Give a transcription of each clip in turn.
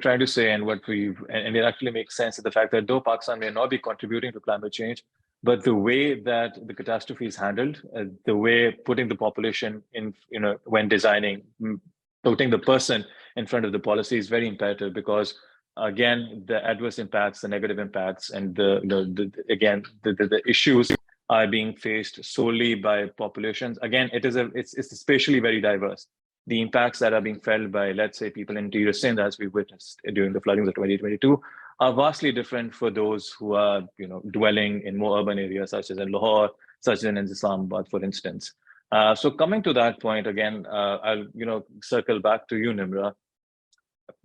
trying to say, and and it actually makes sense, is the fact that though Pakistan may not be contributing to climate change, but the way that the catastrophe is handled, the way putting the population in, when designing, putting the person in front of the policy is very imperative, because again, the adverse impacts, the negative impacts, and the issues are being faced solely by populations. Again, it's especially very diverse. The impacts that are being felt by, let's say, people in interior Sindh, as we witnessed during the floodings of 2022, are vastly different for those who are, dwelling in more urban areas, such as in Lahore, such as in Islamabad, for instance. So coming to that point again, I'll circle back to you, Nimra.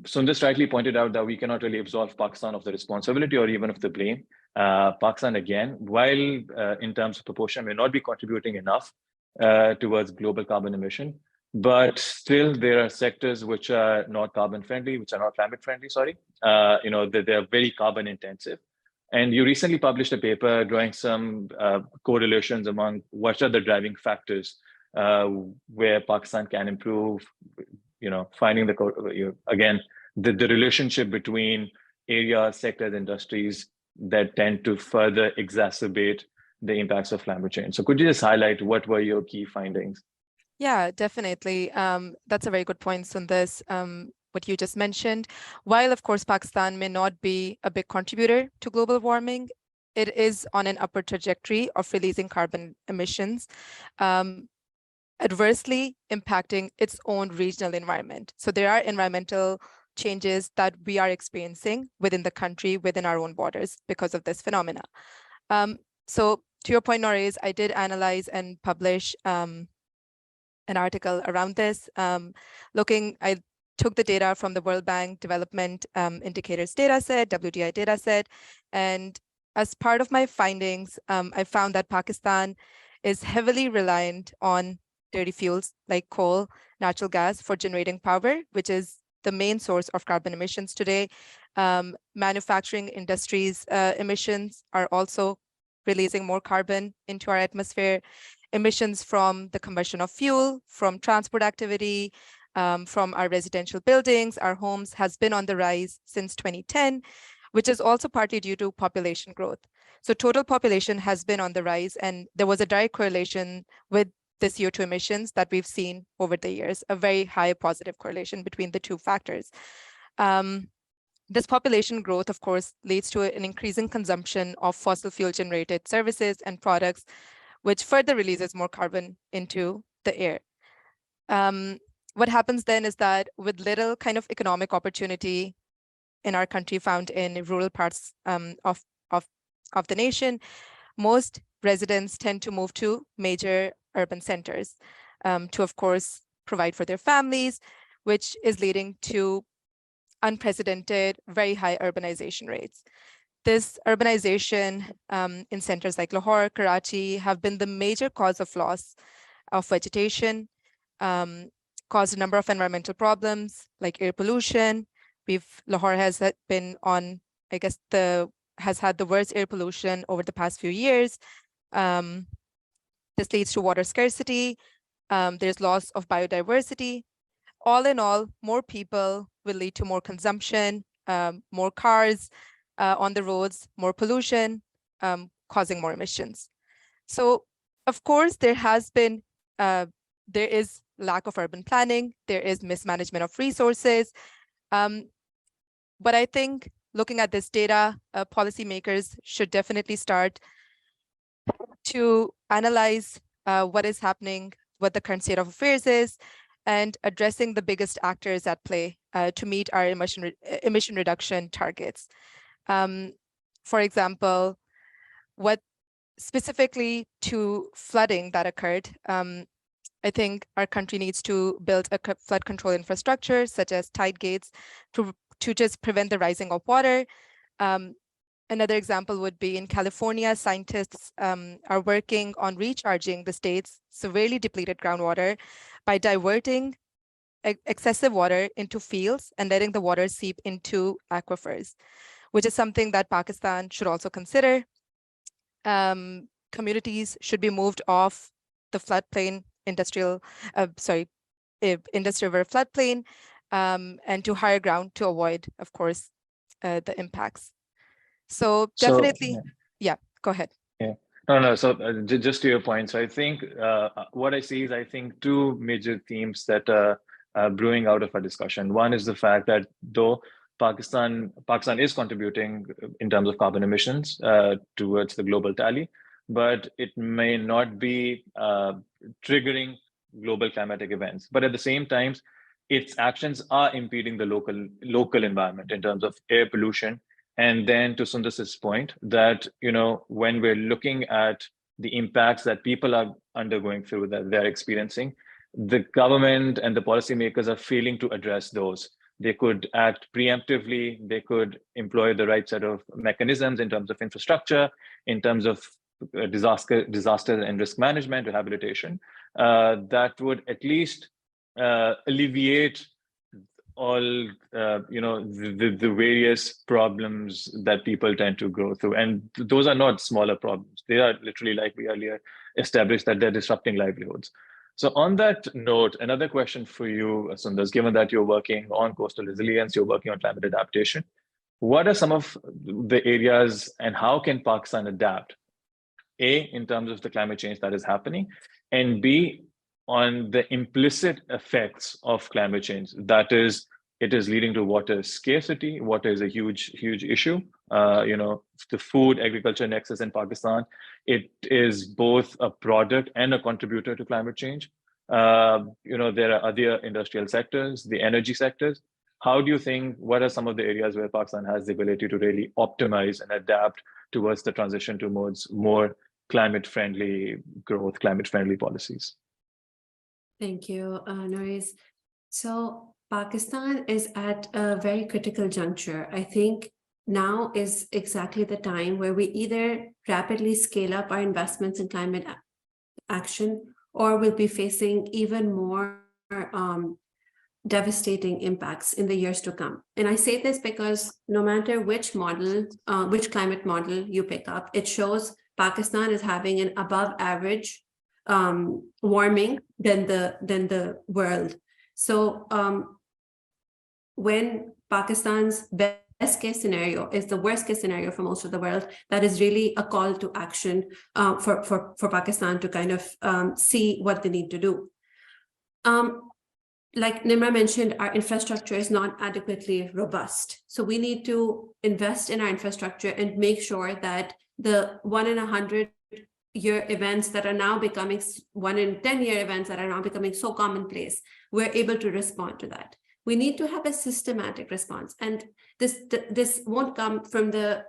Sundar rightly pointed out that we cannot really absolve Pakistan of the responsibility or even of the blame. Pakistan, again, while in terms of proportion, may not be contributing enough towards global carbon emission, but still there are sectors which are not carbon friendly, which are not climate friendly, sorry. They're very carbon intensive. And you recently published a paper drawing some correlations among what are the driving factors where Pakistan can improve, finding the relationship between areas, sectors, industries that tend to further exacerbate the impacts of climate change. So could you just highlight what were your key findings? Yeah, definitely. That's a very good point on this, what you just mentioned. While, of course, Pakistan may not be a big contributor to global warming, it is on an upward trajectory of releasing carbon emissions, adversely impacting its own regional environment. So there are environmental changes that we are experiencing within the country, within our own borders, because of this phenomena. So to your point, Norez, I did analyze and publish an article around this. I took the data from the World Bank Development Indicators dataset, WDI dataset, and as part of my findings, I found that Pakistan is heavily reliant on dirty fuels like coal, natural gas for generating power, which is the main source of carbon emissions today. Manufacturing industries' emissions are also releasing more carbon into our atmosphere. Emissions from the combustion of fuel, from transport activity, from our residential buildings, our homes, has been on the rise since 2010, which is also partly due to population growth. So total population has been on the rise, and there was a direct correlation with the CO2 emissions that we've seen over the years, a very high positive correlation between the two factors. This population growth, of course, leads to an increasing consumption of fossil fuel generated services and products, which further releases more carbon into the air. What happens then is that with little kind of economic opportunity in our country found in rural parts of the nation, most residents tend to move to major urban centers to, of course, provide for their families, which is leading to unprecedented, very high urbanization rates. This urbanization in centers like Lahore, Karachi have been the major cause of loss of vegetation, caused a number of environmental problems like air pollution. Lahore has been on, I guess, has had the worst air pollution over the past few years. This leads to water scarcity. There's loss of biodiversity. All in all, more people will lead to more consumption, more cars on the roads, more pollution, causing more emissions. So, of course, there is lack of urban planning, there is mismanagement of resources. But I think looking at this data, policymakers should definitely start to analyze what is happening, what the current state of affairs is, and addressing the biggest actors at play to meet our emission reduction targets. For example, what specifically to flooding that occurred, I think our country needs to build a flood control infrastructure, such as tide gates, to just prevent the rising of water. Another example would be in California, scientists are working on recharging the state's severely depleted groundwater by diverting excessive water into fields and letting the water seep into aquifers, which is something that Pakistan should also consider. Communities should be moved off the floodplain, Indus River floodplain, and to higher ground to avoid, of course, the impacts. So So, definitely, yeah, go ahead. yeah. No. So just to your point, so I think what I see is I think two major themes that are brewing out of our discussion. One is the fact that though Pakistan is contributing in terms of carbon emissions towards the global tally, but it may not be triggering global climatic events. But at the same time, its actions are impeding the local environment in terms of air pollution. And then to Sundar's point, that when we're looking at the impacts that people are undergoing through, that they're experiencing, the government and the policymakers are failing to address those. They could act preemptively. They could employ the right set of mechanisms in terms of infrastructure, in terms of disaster and risk management, rehabilitation, that would at least alleviate all the various problems that people tend to go through. And those are not smaller problems. They are literally, like we earlier established, that they're disrupting livelihoods. So on that note, another question for you, Sundar, given that you're working on coastal resilience, you're working on climate adaptation, what are some of the areas and how can Pakistan adapt? A, in terms of the climate change that is happening, and B, on the implicit effects of climate change. That is, it is leading to water scarcity. Water is a huge issue. The food agriculture nexus in Pakistan, it is both a product and a contributor to climate change. There are other industrial sectors, the energy sectors. How do you think, what are some of the areas where Pakistan has the ability to really optimize and adapt towards the transition towards more climate-friendly growth, climate-friendly policies? Thank you, Norris. So Pakistan is at a very critical juncture. I think now is exactly the time where we either rapidly scale up our investments in climate action, or we'll be facing even more devastating impacts in the years to come. And I say this because no matter which model, which climate model you pick up, it shows Pakistan is having an above average warming than the world. So when Pakistan's best case scenario is the worst case scenario for most of the world, that is really a call to action for Pakistan to kind of see what they need to do. Like Nimra mentioned, our infrastructure is not adequately robust. So we need to invest in our infrastructure and make sure that the 1 in 100-year events that are now becoming 1 in 10-year events that are now becoming so commonplace, we're able to respond to that. We need to have a systematic response. And this won't come from the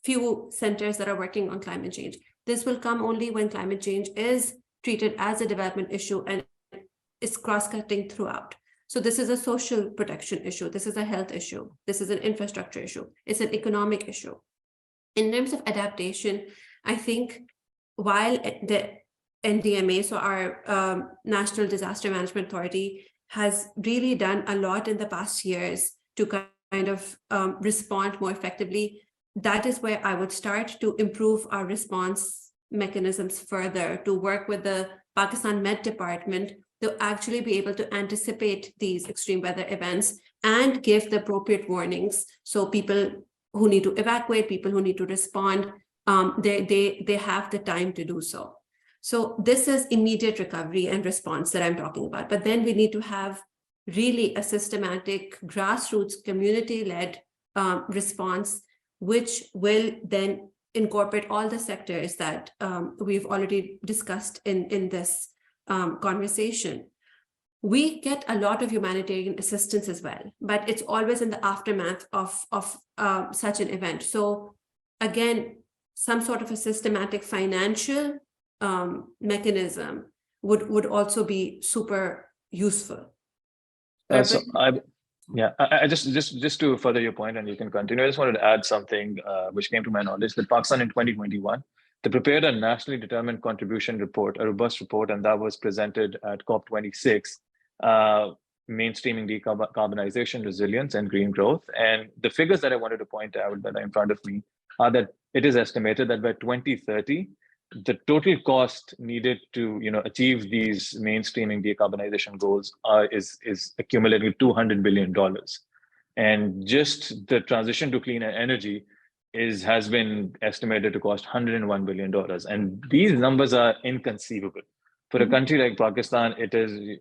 few centers that are working on climate change. This will come only when climate change is treated as a development issue and is cross-cutting throughout. So this is a social protection issue. This is a health issue. This is an infrastructure issue. It's an economic issue. In terms of adaptation, I think while the NDMA, so our National Disaster Management Authority, has really done a lot in the past years to kind of respond more effectively, that is where I would start to improve our response mechanisms further, to work with the Pakistan Met Department to actually be able to anticipate these extreme weather events and give the appropriate warnings. So people who need to evacuate, people who need to respond, they have the time to do so. So this is immediate recovery and response that I'm talking about. But then we need to have really a systematic grassroots community-led response, which will then incorporate all the sectors that we've already discussed in this conversation. We get a lot of humanitarian assistance as well, but it's always in the aftermath of such an event. So again, some sort of a systematic financial mechanism would also be super useful. I just to further your point, and you can continue, I just wanted to add something which came to my knowledge, that Pakistan in 2021, they prepared a nationally determined contribution report, a robust report, and that was presented at COP26, mainstreaming decarbonization, resilience, and green growth. And the figures that I wanted to point out that are in front of me are that it is estimated that by 2030, the total cost needed to achieve these mainstreaming decarbonization goals is accumulating $200 billion, and just the transition to cleaner energy has been estimated to cost $101 billion, and these numbers are inconceivable for a country like Pakistan. It is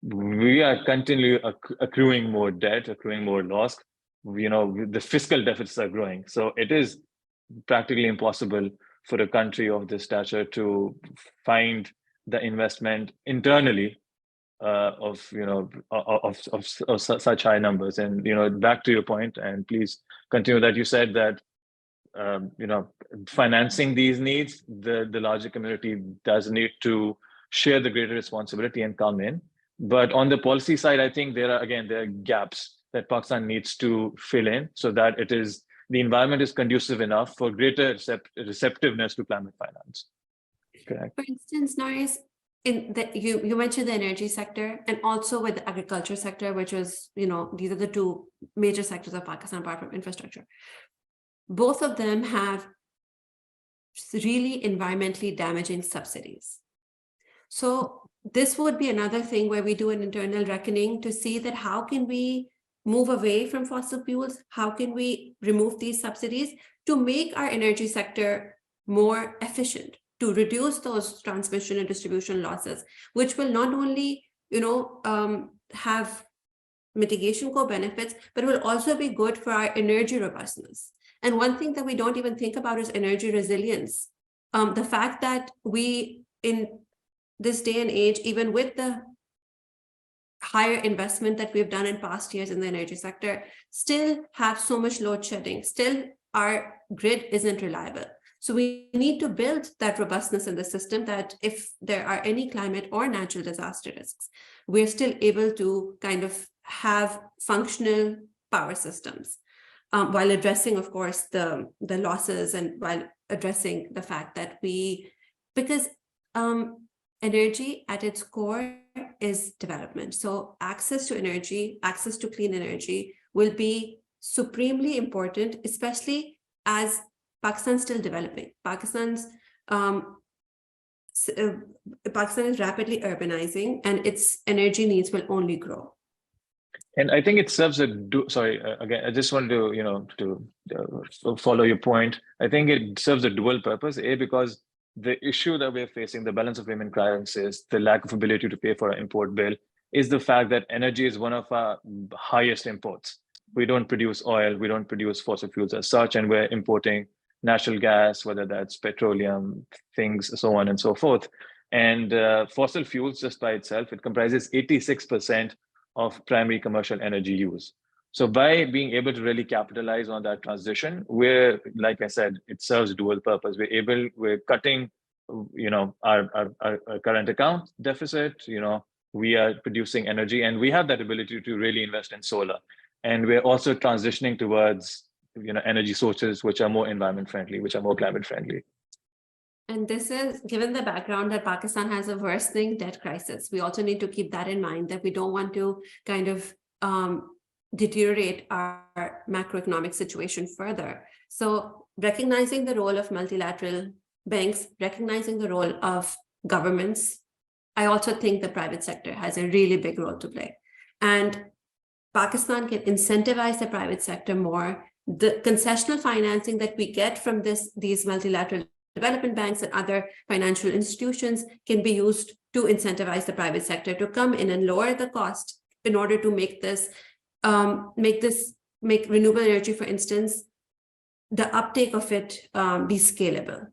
we are continually accruing more debt, accruing more loss. The fiscal deficits are growing, so it is practically impossible for a country of this stature to find the investment internally of such high numbers. And back to your point, and please continue, that you said that financing these needs, the larger community does need to share the greater responsibility and come in. But on the policy side, I think there are gaps that Pakistan needs to fill in so that the environment is conducive enough for greater receptiveness to climate finance. Correct. For instance, Naresh, you mentioned the energy sector and also with the agriculture sector, which was, these are the two major sectors of Pakistan apart from infrastructure. Both of them have really environmentally damaging subsidies. So this would be another thing where we do an internal reckoning to see that how can we move away from fossil fuels? How can we remove these subsidies to make our energy sector more efficient, to reduce those transmission and distribution losses, which will not only, have mitigation co-benefits, but will also be good for our energy robustness. And one thing that we don't even think about is energy resilience. The fact that we, in this day and age, even with the higher investment that we've done in past years in the energy sector, still have so much load shedding, still our grid isn't reliable. So we need to build that robustness in the system that if there are any climate or natural disaster risks, we're still able to kind of have functional power systems while addressing, of course, the losses, and while addressing the fact that because energy at its core is development. So access to energy, access to clean energy will be supremely important, especially as Pakistan's still developing. Pakistan is rapidly urbanizing, and its energy needs will only grow. And I think it serves again, I just wanted to follow your point. I think it serves a dual purpose. Because the issue that we're facing, the balance of payment crisis, the lack of ability to pay for our import bill, is the fact that energy is one of our highest imports. We don't produce oil, we don't produce fossil fuels as such, and we're importing natural gas, whether that's petroleum, things, so on and so forth. And fossil fuels, just by itself, it comprises 86% of primary commercial energy use. So by being able to really capitalize on that transition, we're, like I said, it serves dual purpose. We're cutting, our current account deficit. We are producing energy, and we have that ability to really invest in solar. And we're also transitioning towards, energy sources which are more environment friendly, which are more climate friendly. And this is given the background that Pakistan has a worsening debt crisis. We also need to keep that in mind, that we don't want to kind of deteriorate our macroeconomic situation further. So recognizing the role of multilateral banks, recognizing the role of governments, I also think the private sector has a really big role to play. And Pakistan can incentivize the private sector more. The concessional financing that we get from these multilateral development banks and other financial institutions can be used to incentivize the private sector to come in and lower the cost in order to make renewable energy, for instance, the uptake of it be scalable.